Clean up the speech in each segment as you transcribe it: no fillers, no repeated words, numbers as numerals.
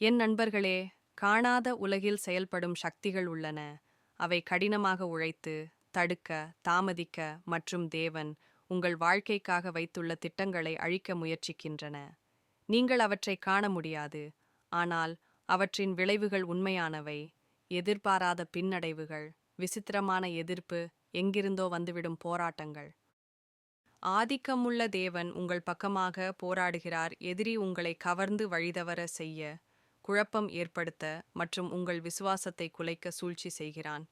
என் நண்பர்களே, காணாத உலகில் செயல்படும் சக்திகள் உள்ளன. அவை கடினமாக உழைத்து, தடுக்க, தாமதிக்க மற்றும் தேவன் உங்கள் வாழ்க்கைக்காக வைத்துள்ள திட்டங்களை அழிக்க முயற்சிக்கின்றன. நீங்கள் அவற்றை காண முடியாது, ஆனால் அவற்றின் விளைவுகள் உண்மையானவை. எதிர்பாராத பின்னடைவுகள், விசித்திரமான எதிர்ப்பு, எங்கிருந்தோ வந்துவிடும் போராட்டங்கள். ஆதிக்கமுள்ள தேவன் உங்கள் பக்கமாக போராடுகிறார். எதிரி உங்களை கவர்ந்து வழிதவற செய்ய, குழப்பம் ஏற்படுத்த மற்றும் உங்கள் விசுவாசத்தை குலைக்க சூழ்ச்சி செய்கிறான்.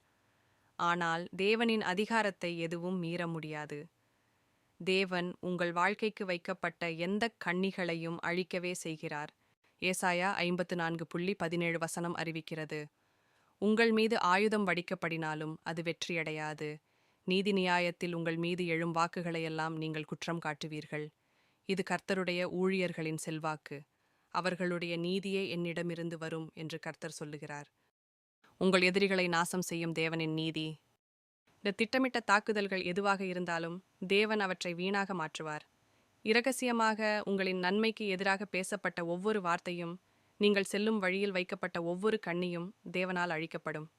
ஆனால் தேவனின் அதிகாரத்தை எதுவும் மீற முடியாது. தேவன் உங்கள் வாழ்க்கைக்கு வைக்கப்பட்ட எந்த கண்ணிகளையும் அழிக்கவே செய்கிறார். ஏசாயா 54:17 அறிவிக்கிறது. உங்கள் மீது ஆயுதம் வடிக்கப்படினாலும் அது வெற்றியடையாது. நீதி நியாயத்தில் உங்கள் மீது எழும் வாக்குகளையெல்லாம் நீங்கள் குற்றம் காட்டுவீர்கள். இது கர்த்தருடைய ஊழியர்களின் செல்வாக்கு. அவர்களுடைய நீதியே என்னிடமிருந்து வரும் என்று கர்த்தர் சொல்லுகிறார். உங்கள் எதிரிகளை நாசம் செய்யும் தேவனின் நீதி. இந்த திட்டமிட்ட தாக்குதல்கள் எதுவாக இருந்தாலும் தேவன் அவற்றை வீணாக மாற்றுவார். இரகசியமாக உங்களின் நன்மைக்கு எதிராக பேசப்பட்ட ஒவ்வொரு வார்த்தையும், நீங்கள் செல்லும் வழியில் வைக்கப்பட்ட ஒவ்வொரு கண்ணியும் தேவனால் அழிக்கப்படும்.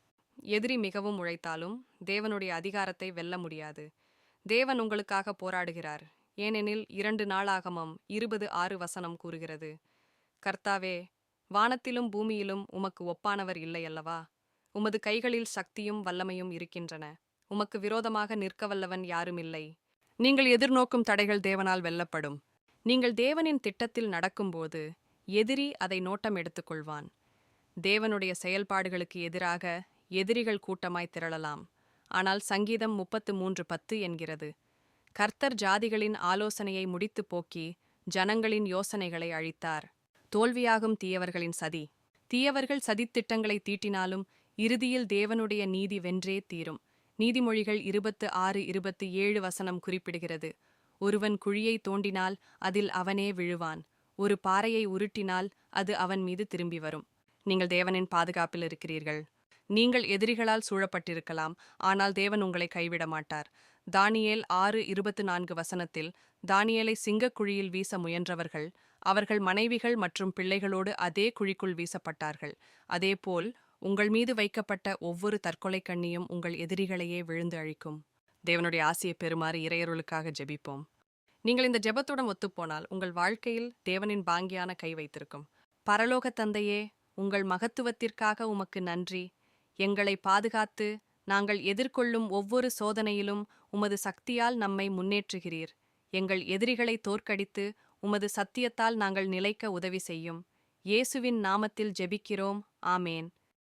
எதிரி மிகவும் உழைத்தாலும் தேவனுடைய அதிகாரத்தை வெல்ல முடியாது. தேவன் உங்களுக்காக போராடுகிறார். ஏனெனில் 2 நாளாகமம் 20:6 கூறுகிறது, கர்த்தாவே, வானத்திலும் பூமியிலும் உமக்கு ஒப்பானவர் இல்லையல்லவா? உமது கைகளில் சக்தியும் வல்லமையும் இருக்கின்றன. உமக்கு விரோதமாக நிற்கவல்லவன் யாருமில்லை. நீங்கள் எதிர்நோக்கும் தடைகள் தேவனால் வெல்லப்படும். நீங்கள் தேவனின் திட்டத்தில் நடக்கும்போது எதிரி அதை நோட்டம் எடுத்துக்கொள்வான். தேவனுடைய செயல்பாடுகளுக்கு எதிராக எதிரிகள் கூட்டமாய் திரளலாம். ஆனால் சங்கீதம் 33:10 என்கிறது, கர்த்தர் ஜாதிகளின் ஆலோசனையை முடித்து போக்கி ஜனங்களின் யோசனைகளை அழித்தார். தோல்வியாகும் தீயவர்களின் சதி. தீயவர்கள் சதித்திட்டங்களை தீட்டினாலும் இறுதியில் தேவனுடைய நீதி வென்றே தீரும். நீதிமொழிகள் 26:27 குறிப்பிடுகிறது, ஒருவன் குழியை தோண்டினால் அதில் அவனே விழுவான். ஒரு பாறையை உருட்டினால் அது அவன் மீது திரும்பி வரும். நீங்கள் தேவனின் பாதுகாப்பில் இருக்கிறீர்கள். நீங்கள் எதிரிகளால் சூழப்பட்டிருக்கலாம், ஆனால் தேவன் உங்களை கைவிட மாட்டார். தானியேல் 6:24 தானியேலை சிங்கக்குழியில் வீச முயன்றவர்கள், அவர்கள் மனைவிகள் மற்றும் பிள்ளைகளோடு அதே குழிக்குள் வீசப்பட்டார்கள். அதேபோல் உங்கள் மீது வைக்கப்பட்ட ஒவ்வொரு தற்கொலை கண்ணியும் உங்கள் எதிரிகளையே விழுந்து அழிக்கும். தேவனுடைய ஆசியை பெறுமாறு இறையருளுக்காக ஜெபிப்போம். நீங்கள் இந்த ஜெபத்துடன் ஒத்துப்போனால் உங்கள் வாழ்க்கையில் தேவனின் பாங்கியான கை வைத்திருக்கும். பரலோக தந்தையே, உங்கள் மகத்துவத்திற்காக உமக்கு நன்றி. எங்களை பாதுகாத்து நாங்கள் எதிர்கொள்ளும் ஒவ்வொரு சோதனையிலும் உமது சக்தியால் நம்மை முன்னேற்றுகிறீர். எங்கள் எதிரிகளை தோற்கடித்து உமது சத்தியத்தால் நாங்கள் நிலைக்க உதவி செய்யும். இயேசுவின் நாமத்தில் ஜெபிக்கிறோம். ஆமேன்.